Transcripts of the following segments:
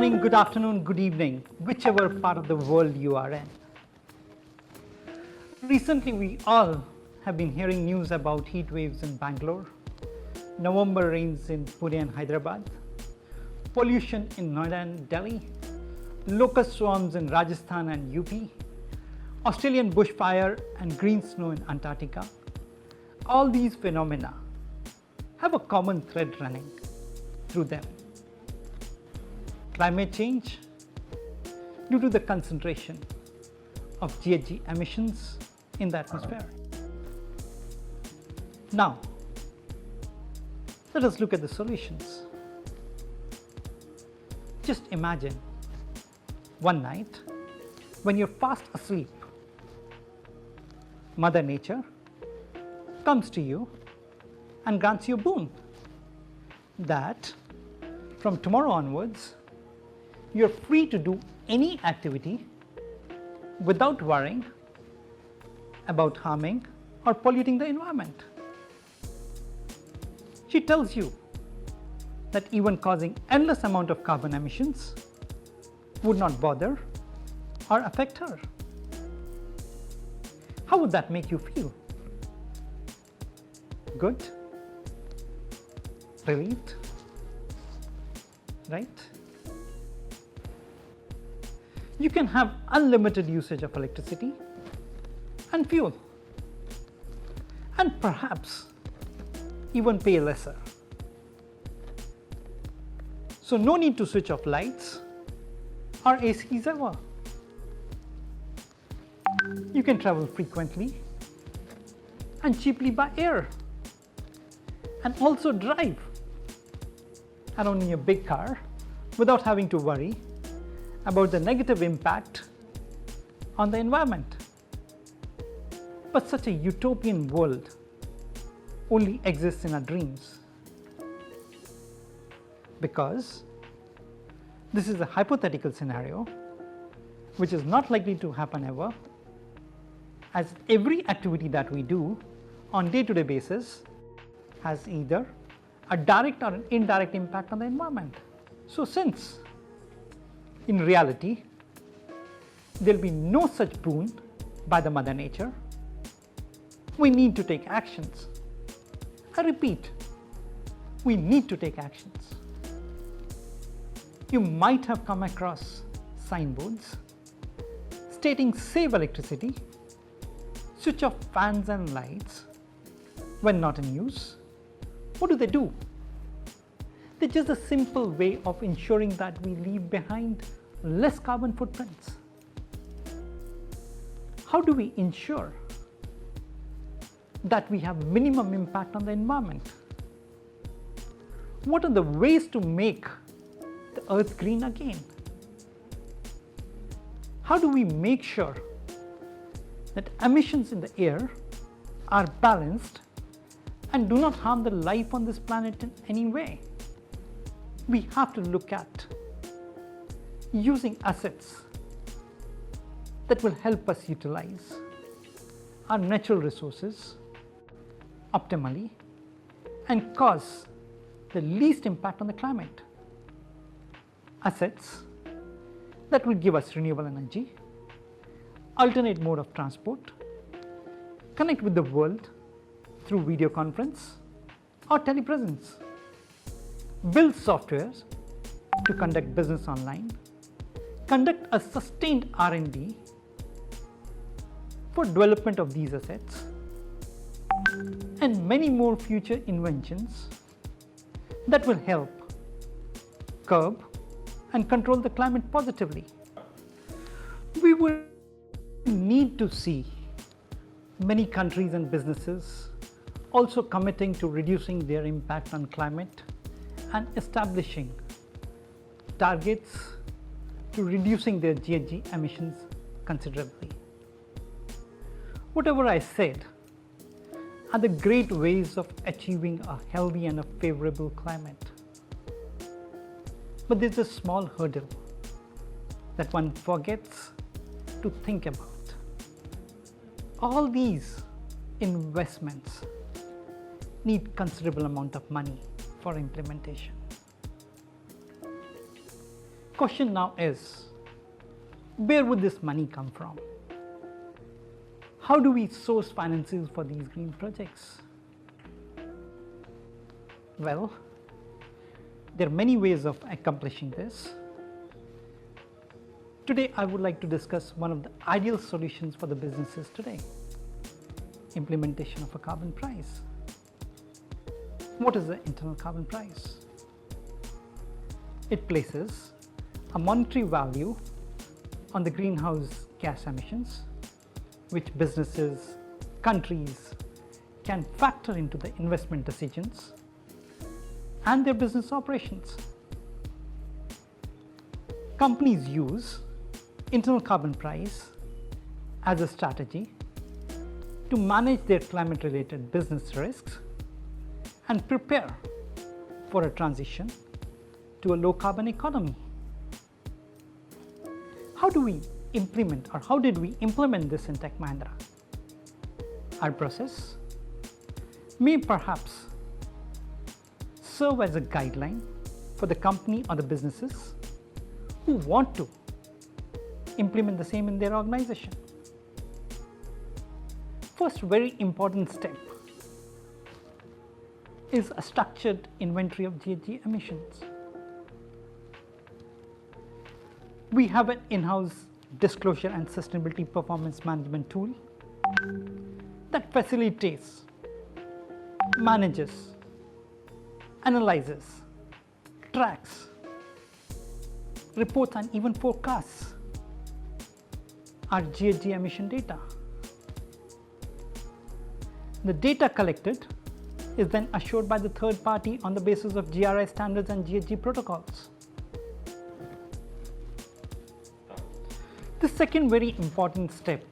morning, good afternoon, good evening, whichever part of the world you are in. Recently, we all have been hearing news about heat waves in Bangalore, November rains in Pune and Hyderabad, pollution in Noida and Delhi, locust swarms in Rajasthan and UP, Australian bushfire and green snow in Antarctica. All these phenomena have a common thread running through them. Climate change due to the concentration of GHG emissions in the atmosphere. Now, let us look at the solutions. Just imagine one night when you're fast asleep, Mother Nature comes to you and grants you a boon that from tomorrow onwards, you're free to do any activity without worrying about harming or polluting the environment. She tells you that even causing endless amount of carbon emissions would not bother or affect her. How would that make you feel? Good? Relieved? Right? You can have unlimited usage of electricity and fuel, and perhaps even pay lesser. So no need to switch off lights or ACs ever. You can travel frequently and cheaply by air, and also drive around in your big car without having to worry about the negative impact on the environment. But such a utopian world only exists in our dreams, because this is a hypothetical scenario which is not likely to happen ever, as every activity that we do on day-to-day basis has either a direct or an indirect impact on the environment. So since in reality there will be no such boon by the Mother Nature, we need to take actions. I repeat, we need to take actions. You might have come across signboards stating save electricity, switch off fans and lights when not in use. What do? They're just a simple way of ensuring that we leave behind less carbon footprints. How do we ensure that we have minimum impact on the environment? What are the ways to make the earth green again? How do we make sure that emissions in the air are balanced and do not harm the life on this planet in any way? We have to look at using assets that will help us utilize our natural resources optimally and cause the least impact on the climate. Assets that will give us renewable energy, alternate mode of transport, connect with the world through video conference or telepresence, build softwares to conduct business online, conduct a sustained R&D for development of these assets, and many more future inventions that will help curb and control the climate positively. We will need to see many countries and businesses also committing to reducing their impact on climate and establishing targets to reducing their GHG emissions considerably. Whatever I said are the great ways of achieving a healthy and a favorable climate. But there's a small hurdle that one forgets to think about. All these investments need considerable amount of money for implementation. question now is, where would this money come from? How do we source finances for these green projects? Well, there are many ways of accomplishing this. Today, I would like to discuss one of the ideal solutions for the businesses today: implementation of a carbon price. What is the internal carbon price? It places a monetary value on the greenhouse gas emissions, which businesses, countries can factor into the investment decisions and their business operations. Companies use internal carbon price as a strategy to manage their climate-related business risks and prepare for a transition to a low-carbon economy. How do we implement, or how did we implement this in Tech Mahindra? Our process may perhaps serve as a guideline for the company or the businesses who want to implement the same in their organization. First very important step is a structured inventory of GHG emissions. We have an in-house disclosure and sustainability performance management tool that facilitates, manages, analyzes, tracks, reports, and even forecasts our GHG emission data. The data collected is then assured by the third party on the basis of GRI standards and GHG protocols. The second very important step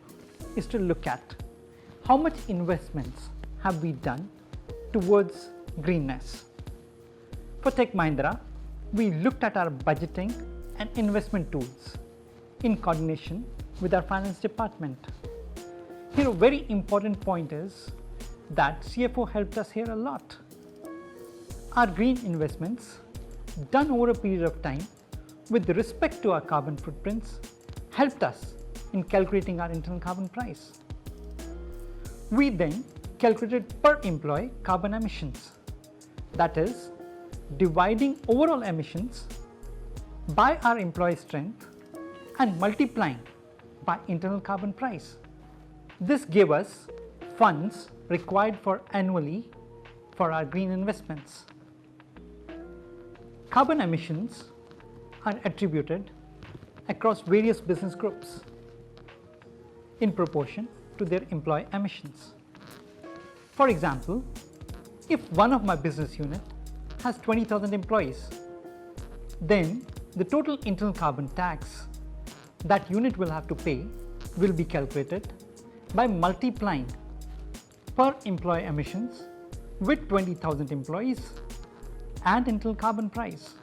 is to look at how much investments have we done towards greenness. For Tech Mahindra, we looked at our budgeting and investment tools in coordination with our finance department. Here, a very important point is that CFO helped us here a lot. Our green investments done over a period of time with respect to our carbon footprints helped us in calculating our internal carbon price. We then calculated per employee carbon emissions, that is, dividing overall emissions by our employee strength and multiplying by internal carbon price. This gave us funds required for annually for our green investments. Carbon emissions are attributed across various business groups in proportion to their employee emissions. For example, if one of my business unit has 20,000 employees, then the total internal carbon tax that unit will have to pay will be calculated by multiplying per employee emissions with 20,000 employees and internal carbon price.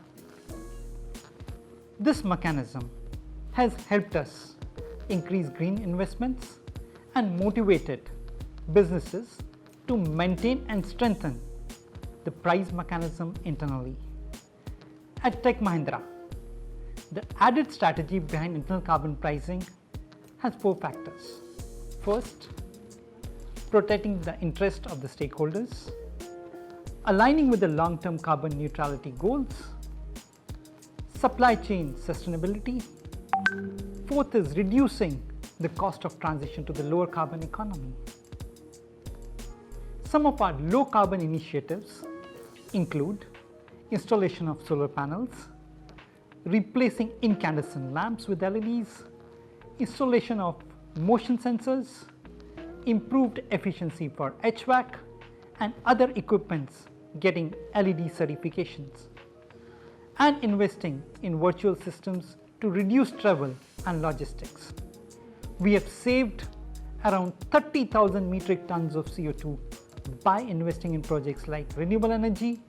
This mechanism has helped us increase green investments and motivated businesses to maintain and strengthen the price mechanism internally. At Tech Mahindra, the added strategy behind internal carbon pricing has 4 factors. First, protecting the interest of the stakeholders, aligning with the long-term carbon neutrality goals, supply chain sustainability. Fourth is reducing the cost of transition to the lower carbon economy. Some of our low carbon initiatives include installation of solar panels, replacing incandescent lamps with LEDs, installation of motion sensors, improved efficiency for HVAC, and other equipments getting LED certifications, and investing in virtual systems to reduce travel and logistics. We have saved around 30,000 metric tons of CO2 by investing in projects like renewable energy,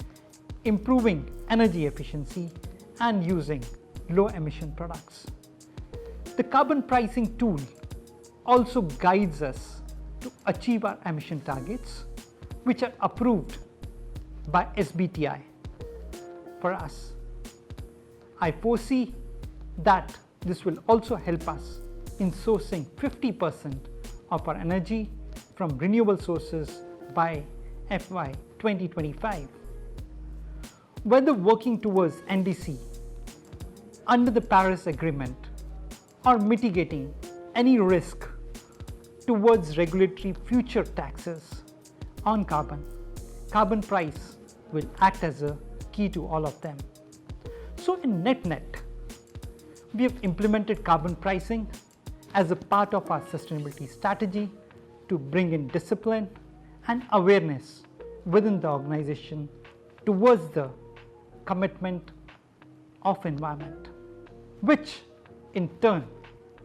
improving energy efficiency, and using low emission products. The carbon pricing tool also guides us to achieve our emission targets, which are approved by SBTi for us. I foresee that this will also help us in sourcing 50% of our energy from renewable sources by FY 2025. Whether working towards NDC under the Paris Agreement or mitigating any risk towards regulatory future taxes on carbon price will act as a key to all of them. So in net, we have implemented carbon pricing as a part of our sustainability strategy to bring in discipline and awareness within the organization towards the commitment of environment, which in turn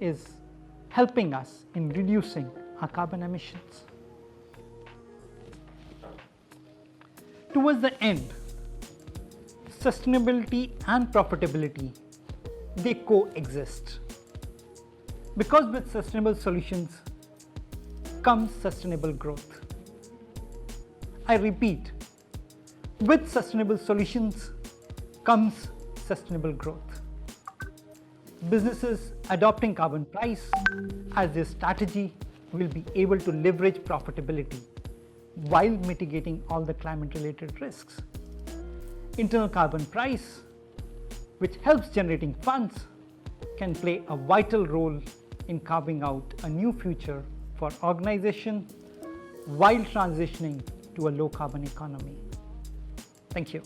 is helping us in reducing our carbon emissions. Towards the end, sustainability and profitability, they coexist. Because with sustainable solutions comes sustainable growth. I repeat, with sustainable solutions comes sustainable growth. Businesses adopting carbon price as their strategy will be able to leverage profitability while mitigating all the climate-related risks. Internal carbon price, which helps generating funds, can play a vital role in carving out a new future for organization while transitioning to a low carbon economy. Thank you.